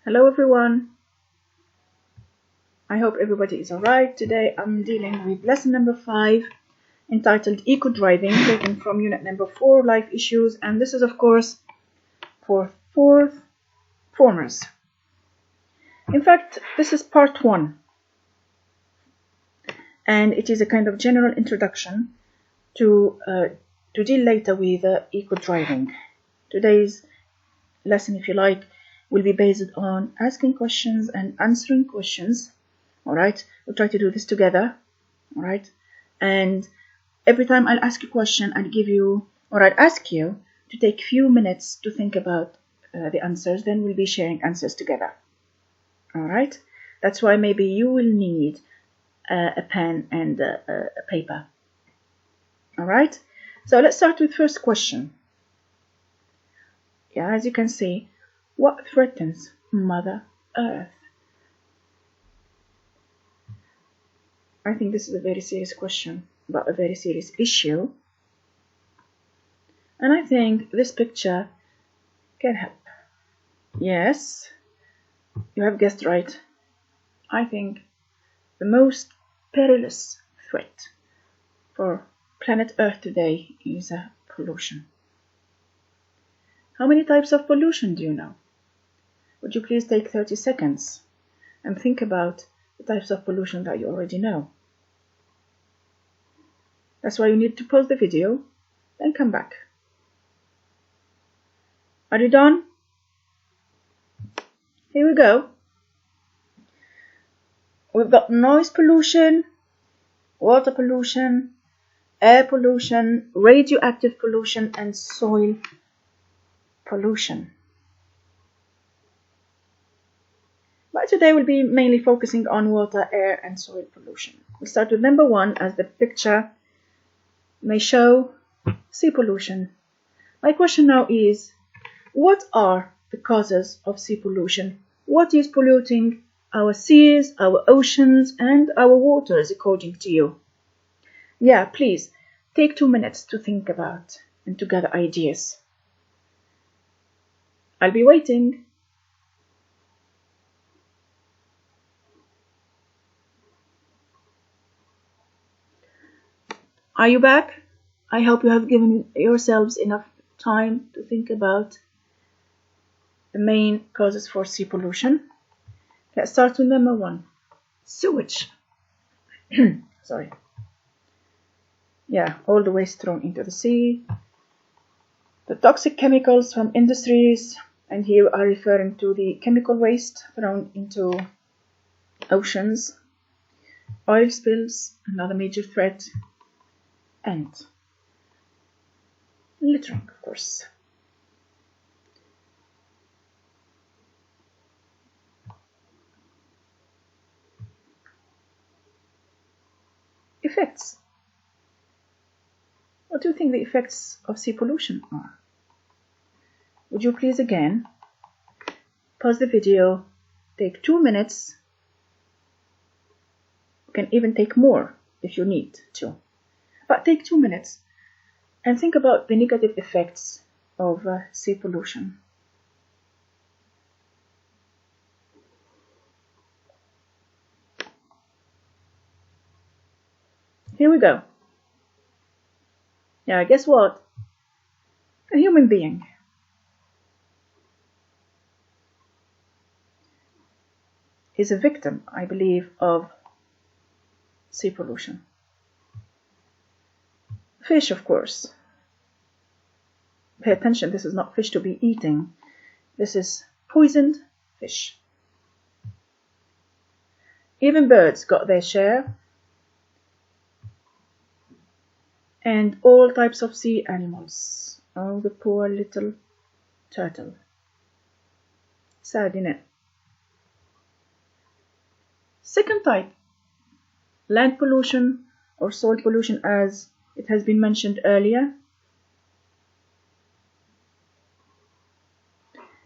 Hello everyone. I hope everybody is alright. Today I'm dealing with lesson number 5 entitled Eco-Driving, taken from unit number 4, Life Issues, and this is of course for 4th formers. In fact, this is part 1 and it is a kind of general introduction to deal later with eco-driving. Today's lesson, if you like, will be based on asking questions and answering questions. Alright, we'll try to do this together. Alright, and every time I'll ask you a question, I'll ask you to take a few minutes to think about the answers. Then we'll be sharing answers together. Alright, that's why maybe you will need a pen and a paper. Alright, so let's start with first question. Yeah, as you can see, what threatens Mother Earth? I think this is a very serious question about a very serious issue. And I think this picture can help. Yes, you have guessed right. I think the most perilous threat for planet Earth today is pollution. How many types of pollution do you know? Would you please take 30 seconds and think about the types of pollution that you already know? That's why you need to pause the video, then come back. Are you done? Here we go. We've got noise pollution, water pollution, air pollution, radioactive pollution, and soil pollution. But today we'll be mainly focusing on water, air, and soil pollution. We'll start with number 1, as the picture may show, sea pollution. My question now is, what are the causes of sea pollution? What is polluting our seas, our oceans, and our waters according to you? Yeah, please take 2 minutes to think about and to gather ideas. I'll be waiting. Are you back? I hope you have given yourselves enough time to think about the main causes for sea pollution. Let's start with number 1. Sewage. Sorry. Yeah, all the waste thrown into the sea. The toxic chemicals from industries, and here we are referring to the chemical waste thrown into oceans. Oil spills, another major threat. And littering, of course. Effects. What do you think the effects of sea pollution are? Would you please again pause the video, take 2 minutes. You can even take more if you need to. But take 2 minutes and think about the negative effects of sea pollution. Here we go. Yeah, guess what? A human being is a victim, I believe, of sea pollution. Fish, of course. Pay attention, this is not fish to be eating. This is poisoned fish. Even birds got their share. And all types of sea animals. Oh, the poor little turtle. Sad, isn't it? Second type, land pollution or soil pollution, as it has been mentioned earlier.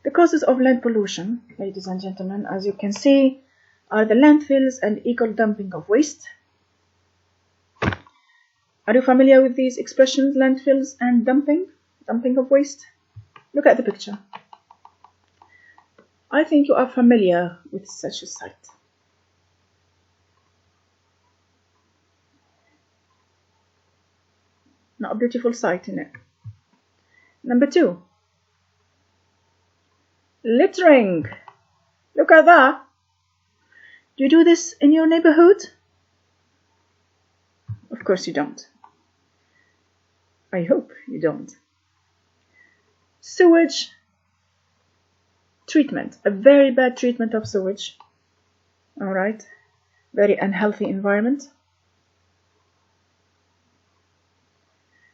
The causes of land pollution, ladies and gentlemen, as you can see, are the landfills and illegal dumping of waste. Are you familiar with these expressions, landfills and dumping of waste? Look at the picture. I think you are familiar with such a site. Not a beautiful sight, isn't it? Number 2, littering. Look at that. Do you do this in your neighborhood? Of course you don't. I hope you don't. Sewage treatment, a very bad treatment of sewage. All right, very unhealthy environment.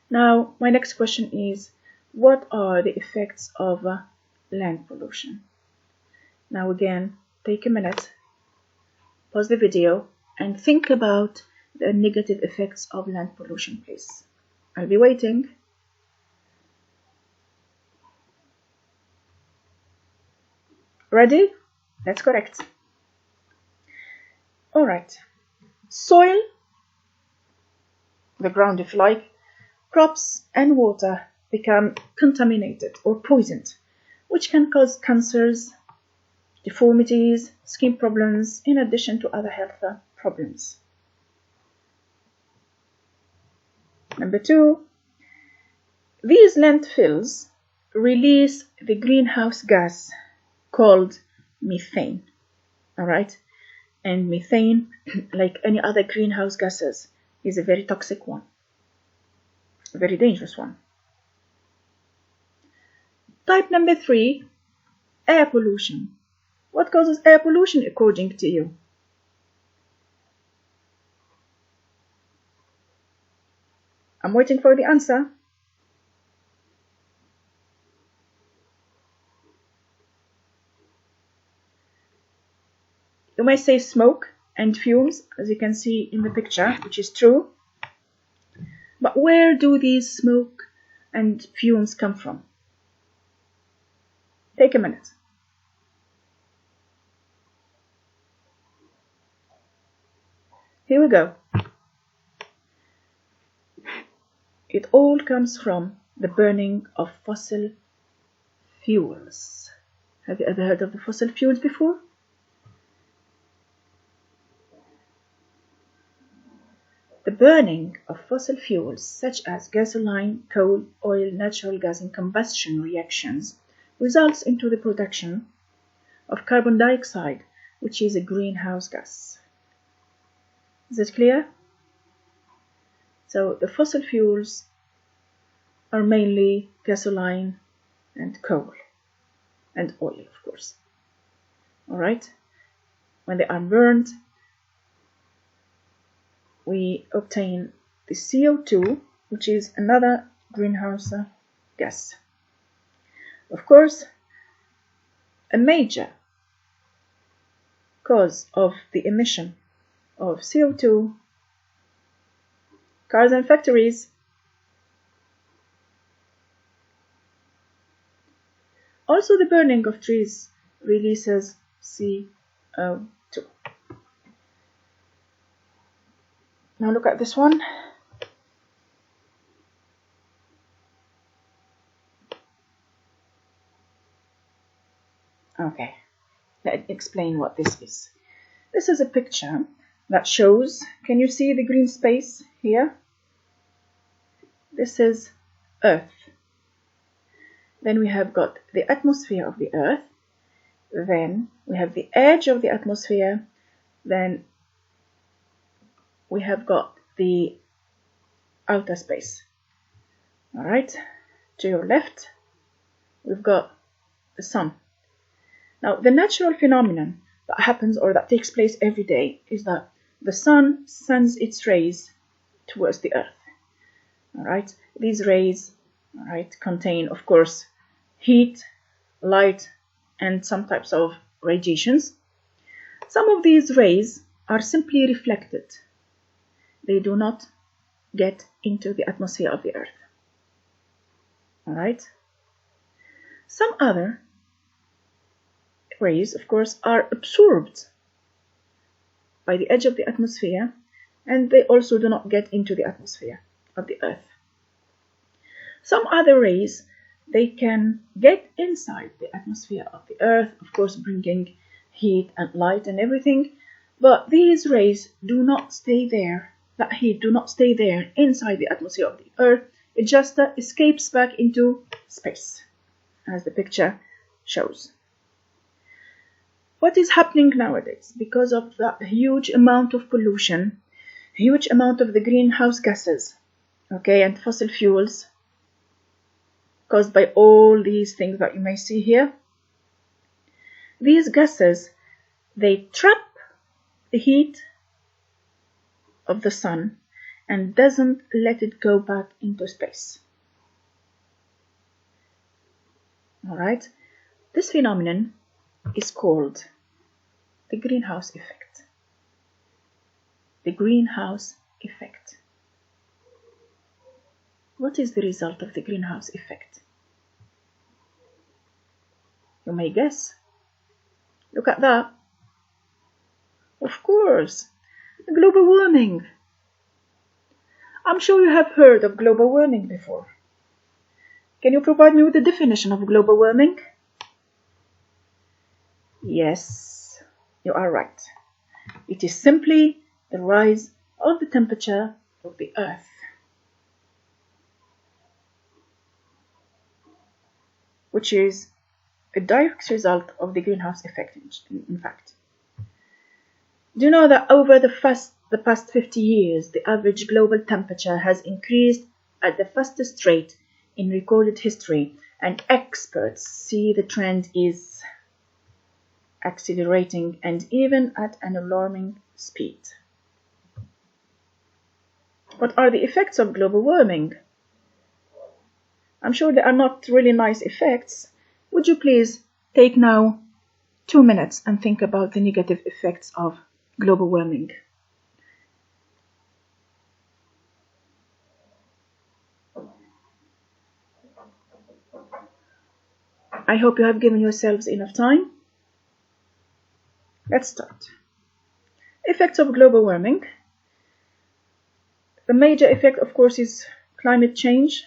Now, my next question is, what are the effects of land pollution? Now again, take a minute, pause the video, and think about the negative effects of land pollution, please. I'll be waiting. Ready? That's correct. All right. Soil, the ground if you like, crops and water become contaminated or poisoned, which can cause cancers, deformities, skin problems, in addition to other health problems. Number 2, these landfills release the greenhouse gas called methane. All right, and methane, like any other greenhouse gases, is a very toxic one, a very dangerous one. Type number 3, air pollution. What causes air pollution according to you? I'm waiting for the answer. You may say smoke and fumes, as you can see in the picture, which is true. But where do these smoke and fumes come from? Take a minute. Here we go. It all comes from the burning of fossil fuels. Have you ever heard of the fossil fuels before? The burning of fossil fuels such as gasoline, coal, oil, natural gas in combustion reactions results into the production of carbon dioxide, which is a greenhouse gas. Is it clear? So the fossil fuels are mainly gasoline and coal and oil, of course. All right? When they are burned, we obtain the CO2, which is another greenhouse gas. Of course, a major cause of the emission of CO2, cars and factories. Also, the burning of trees releases CO2. Now look at this one. Okay, let me explain what this is. This is a picture that shows, can you see the green space here? This is Earth. Then we have got the atmosphere of the Earth. Then we have the edge of the atmosphere. Then we have got the outer space. All right, to your left, we've got the sun. Now, the natural phenomenon that happens or that takes place every day is that the sun sends its rays towards the Earth. All right, these rays, all right, contain, of course, heat, light, and some types of radiations. Some of these rays are simply reflected. They do not get into the atmosphere of the Earth. All right. Some other rays, of course, are absorbed by the edge of the atmosphere, and they also do not get into the atmosphere of the Earth. Some other rays they can get inside the atmosphere of the Earth, of course bringing heat and light and everything, but these rays do not stay there. That heat do not stay there inside the atmosphere of the Earth. It just escapes back into space, as the picture shows. What is happening nowadays? Because of the huge amount of pollution, huge amount of the greenhouse gases, okay, and fossil fuels, caused by all these things that you may see here. These gases, they trap the heat of the sun and doesn't let it go back into space. All right, this phenomenon is called the greenhouse effect. The greenhouse effect. What is the result of the greenhouse effect? You may guess. Look at that. Of course, global warming. I'm sure you have heard of global warming before. Can you provide me with the definition of global warming? Yes, you are right. It is simply the rise of the temperature of the Earth. Which is a direct result of the greenhouse effect, in fact. Do you know that over the past 50 years, the average global temperature has increased at the fastest rate in recorded history, and experts see the trend is accelerating and even at an alarming speed. What are the effects of global warming? I'm sure they are not really nice effects. Would you please take now 2 minutes and think about the negative effects of global warming? I hope you have given yourselves enough time. Let's start. Effects of global warming. The major effect, of course, is climate change.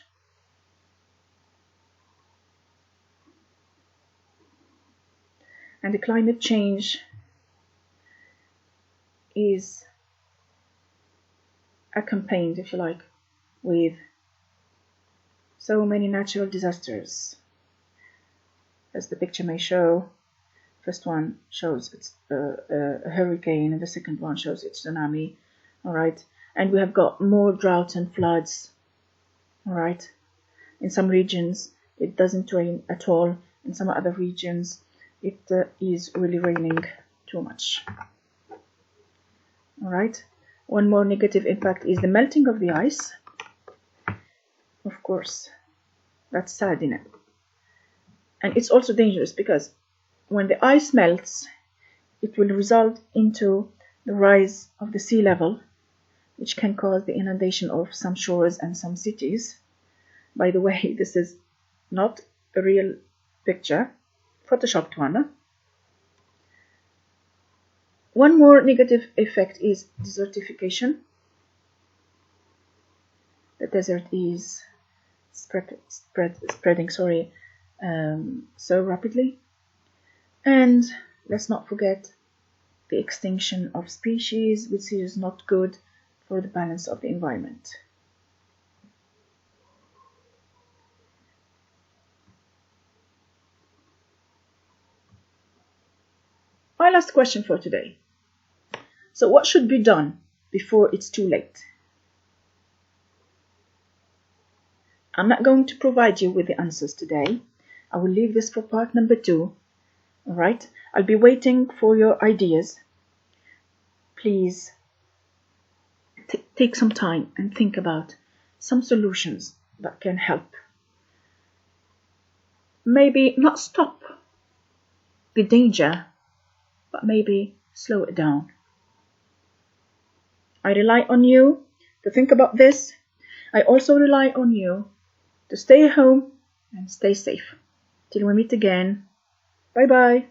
And the climate change is accompanied, if you like, with so many natural disasters. As the picture may show, first one shows it's a hurricane, and the second one shows it's tsunami. All right, and we have got more droughts and floods. All right, in some regions it doesn't rain at all. In some other regions it is really raining too much. All right, one more negative impact is the melting of the ice. Of course, that's sad, isn't it? And it's also dangerous because when the ice melts, it will result into the rise of the sea level, which can cause the inundation of some shores and some cities. By the way, this is not a real picture, photoshopped one. One more negative effect is desertification. The desert is spreading so rapidly. And let's not forget the extinction of species, which is not good for the balance of the environment. My last question for today. So what should be done before it's too late? I'm not going to provide you with the answers today. I will leave this for part number 2. All right, I'll be waiting for your ideas. Please take some time and think about some solutions that can help. Maybe not stop the danger, but maybe slow it down. I rely on you to think about this. I also rely on you to stay home and stay safe. Till we meet again. Bye bye.